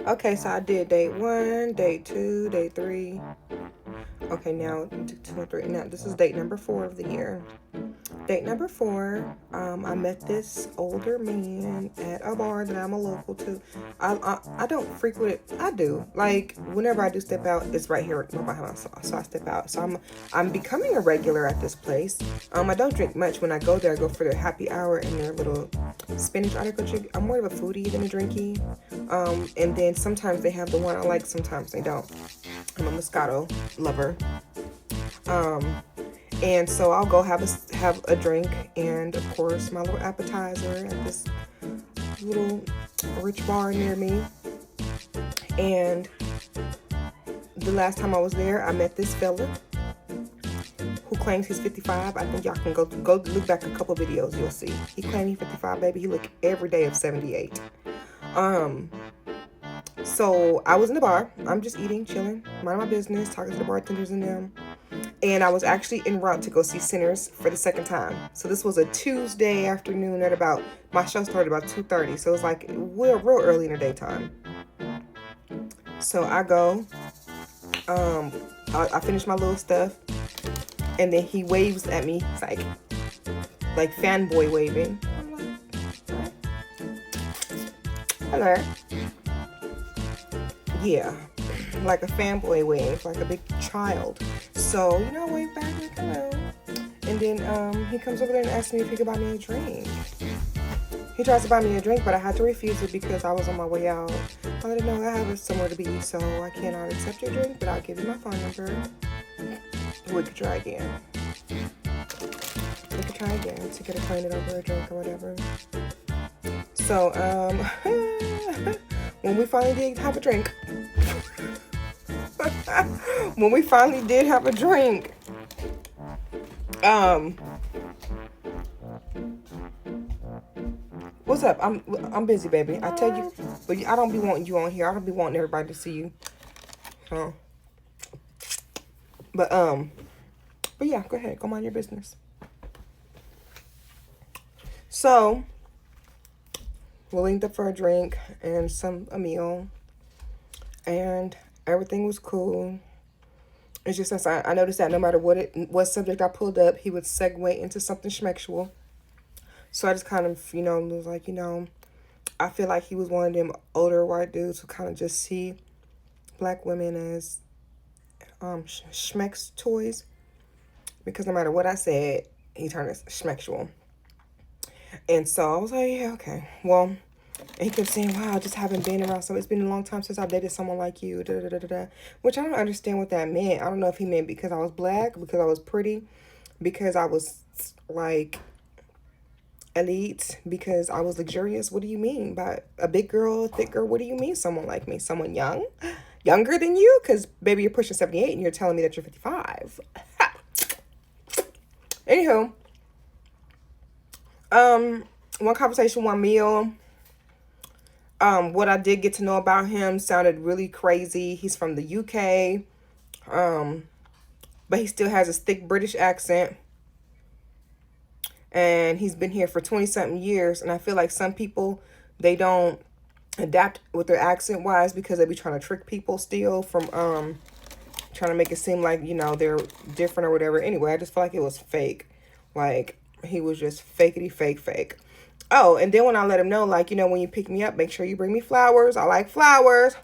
Okay, so I did date 1, date 2, date 3. Okay, now 2 and 3. Now this is date number 4 of the year. Date number 4, I met this older man at a bar that I'm a local to. I don't frequent it. I do. Like, whenever I do step out, it's right here by my house. So I step out. So I'm becoming a regular at this place. I don't drink much when I go there. I go for their happy hour and their little spinach article. I'm more of a foodie than a drinky. And then sometimes they have the one I like, sometimes they don't. I'm a Moscato lover. Um, and so I'll go have a drink and of course my little appetizer at this little rich bar near me. And the last time I was there, I met this fella who claims he's 55. I think y'all can go look back a couple videos. You'll see he claimed he's 55, baby. He look every day of 78. So I was in the bar. I'm just eating, chilling, minding my business, talking to the bartenders and them. And I was actually en route to go see Sinners for the second time. So this was a Tuesday afternoon at about, my show started about 2:30. So it was like real early in the daytime. So I go, I finish my little stuff. And then he waves at me. It's like fanboy waving. I'm like, hello. Yeah, like a fanboy wave, like a big child. So, I wave back like hello. And then he comes over there and asks me if he could buy me a drink. He tries to buy me a drink, but I had to refuse it because I was on my way out. I let him know I have somewhere to be, so I cannot accept your drink, but I'll give you my phone number. We could try again. We could try again to get acquainted over a drink or whatever. So, when we finally did have a drink, what's up? I'm busy, baby. I tell you, but I don't be wanting you on here. I don't be wanting everybody to see you. So, but yeah, go ahead, go mind your business. So, we linked up for a drink and a meal, and everything was cool. It's just as I noticed that no matter what subject I pulled up, he would segue into something schmexual. So I just kind of, was like, I feel like he was one of them older white dudes who kind of just see black women as schmex toys. Because no matter what I said, he turned it schmexual. And so I was like, yeah, okay. Well, and he kept saying, wow, I just haven't been around. So it's been a long time since I've dated someone like you. Da, da, da, da, da. Which I don't understand what that meant. I don't know if he meant because I was black, because I was pretty, because I was like elite, because I was luxurious. What do you mean by a big girl, a thick girl? What do you mean someone like me? Someone young? Younger than you? Because, baby, you're pushing 78 and you're telling me that you're 55. Anywho, one conversation, one meal. What I did get to know about him sounded really crazy. He's from the UK, but he still has his thick British accent. And he's been here for 20-something years. And I feel like some people, they don't adapt with their accent wise because they be trying to trick people still from trying to make it seem like, they're different or whatever. Anyway, I just feel like it was fake. Like, he was just fake. Oh, and then when I let him know, like, when you pick me up, make sure you bring me flowers. I like flowers.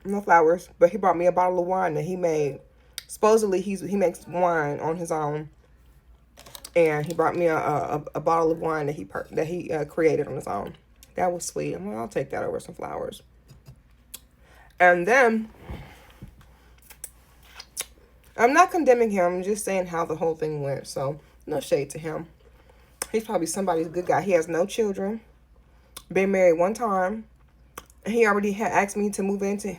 No flowers. But he brought me a bottle of wine that he made. Supposedly, he makes wine on his own. And he brought me a bottle of wine that he created on his own. That was sweet. I'm like, I'll take that over some flowers. And then, I'm not condemning him. I'm just saying how the whole thing went. So, no shade to him. He's probably somebody's good guy. He has no children. Been married one time. He already had asked me to move into.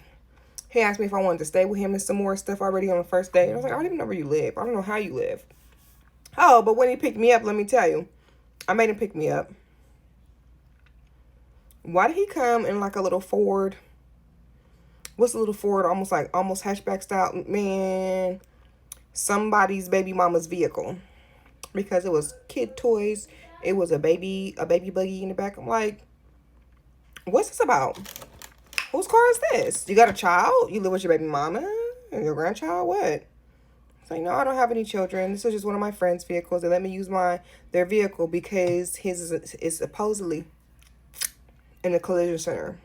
He asked me if I wanted to stay with him and some more stuff already on the first day. I was like, I don't even know where you live. I don't know how you live. Oh, but when he picked me up, let me tell you. I made him pick me up. Why did he come in like a little Ford? What's a little Ford? Almost hatchback style. Man, somebody's baby mama's vehicle. Because it was kid toys It was a baby buggy in the back. I'm like, what's this about? Whose car is this? You got a child? You live with your baby mama and your grandchild? What? It's like, no, I don't have any children. This is just one of my friends' vehicles. They let me use their vehicle because his is supposedly in the collision center.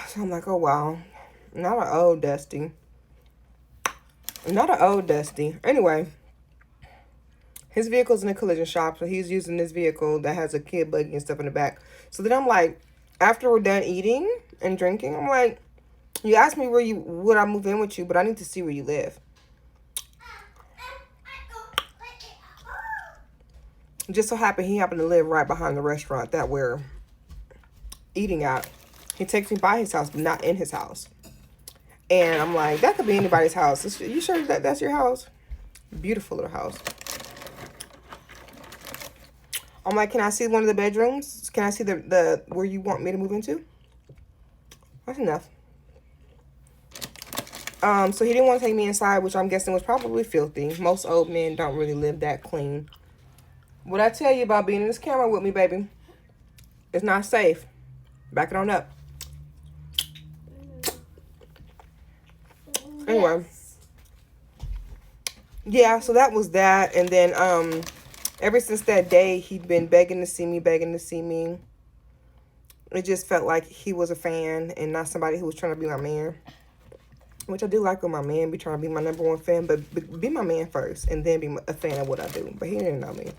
So I'm like, oh wow, not an old Dusty. Not an old Dusty. Anyway, his vehicle's in a collision shop, so he's using this vehicle that has a kid buggy and stuff in the back. So then I'm like, after we're done eating and drinking, I'm like, you asked me would I move in with you, but I need to see where you live. Just so happened he happened to live right behind the restaurant that we're eating at. He takes me by his house, but not in his house. And I'm like, that could be anybody's house. You sure that's your house? Beautiful little house. I'm like, can I see one of the bedrooms? Can I see the where you want me to move into? That's enough. So he didn't want to take me inside, which I'm guessing was probably filthy. Most old men don't really live that clean. What I tell you about being in this camera with me, baby, it's not safe. Back it on up. Anyway. Yeah, so that was that. And then ever since that day, he'd been begging to see me. It just felt like he was a fan and not somebody who was trying to be my man. Which I do like when my man be trying to be my number one fan, but be my man first and then be a fan of what I do. But he didn't know me.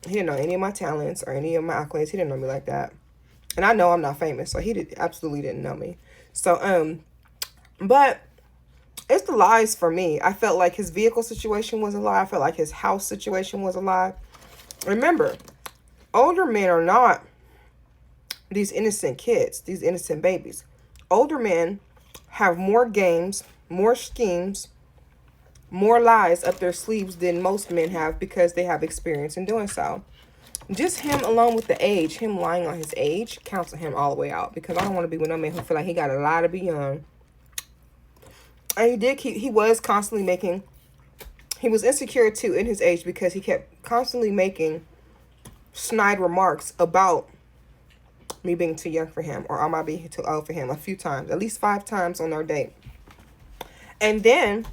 He didn't know any of my talents or any of my accolades. He didn't know me like that. And I know I'm not famous, so he absolutely didn't know me. So, but it's the lies for me. I felt like his vehicle situation was a lie. I felt like his house situation was a lie. Remember, older men are not these innocent kids, these innocent babies. Older men have more games, more schemes, more lies up their sleeves than most men have because they have experience in doing so. Just him alone with the age, him lying on his age, counsel him all the way out because I don't want to be with no man who feel like he got a lie to be young. And he was constantly making, he was insecure too in his age because he kept constantly making snide remarks about me being too young for him or I might be too old for him a few times, at least 5 times on our date. And then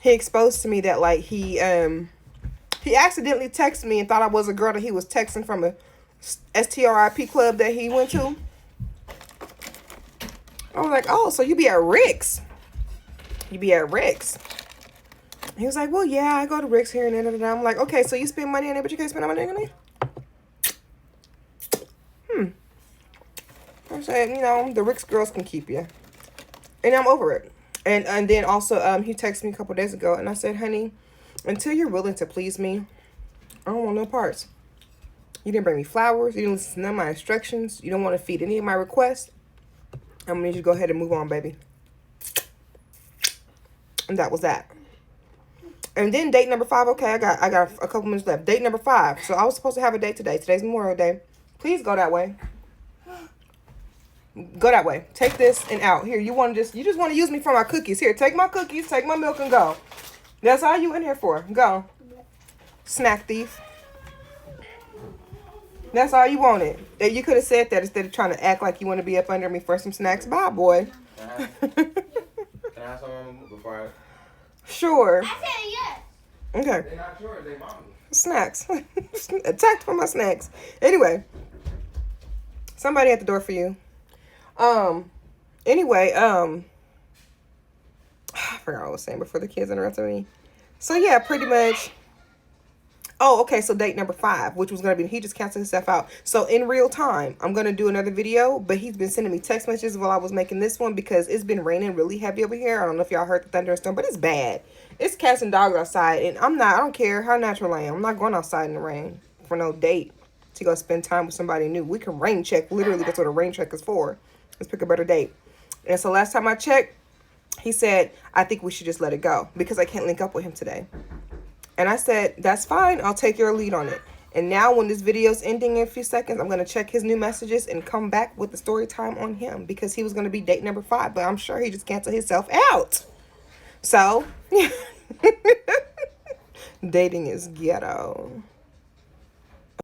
he exposed to me that like he accidentally texted me and thought I was a girl that he was texting from a STRIP club that he went to. I was like, oh, so you be at Rick's. You be at Rick's. He was like, well, yeah, I go to Rick's here and then. I'm like, okay, so you spend money on it, but you can't spend money on it? I said, you know, the Rick's girls can keep you. And I'm over it. And then also, he texted me a couple days ago, and I said, honey, until you're willing to please me, I don't want no parts. You didn't bring me flowers. You didn't listen to none of my instructions. You don't want to feed any of my requests. I'm going to need you to go ahead and move on, baby. And that was that. And then date number 5. Okay, I got a couple minutes left. Date number 5. So I was supposed to have a date today. Today's Memorial Day. Please go that way. Go that way. Take this and out. Here, you just want to use me for my cookies. Here, take my cookies, take my milk and go. That's all you in here for. Go. Snack thief. That's all you wanted. You could have said that instead of trying to act like you want to be up under me for some snacks. Bye, boy. Can I have some before I... Sure. I said yes. Okay. They're not yours, they mommy. Snacks. Attacked for my snacks. Anyway. Somebody at the door for you. Anyway, I forgot what I was saying before the kids interrupted me. So yeah, pretty much. Oh, okay. So date number 5, which was going to be, he just canceled himself out. So in real time, I'm going to do another video, but he's been sending me text messages while I was making this one because it's been raining really heavy over here. I don't know if y'all heard the thunder and storm, but it's bad. It's cats and dogs outside, and I don't care how natural I am. I'm not going outside in the rain for no date to go spend time with somebody new. We can rain check. Literally, that's what a rain check is for. Let's pick a better date. And so last time I checked, he said, I think we should just let it go because I can't link up with him today. And I said, that's fine. I'll take your lead on it. And now when this video's ending in a few seconds, I'm going to check his new messages and come back with the story time on him because he was going to be date number 5. But I'm sure he just canceled himself out. So, dating is ghetto.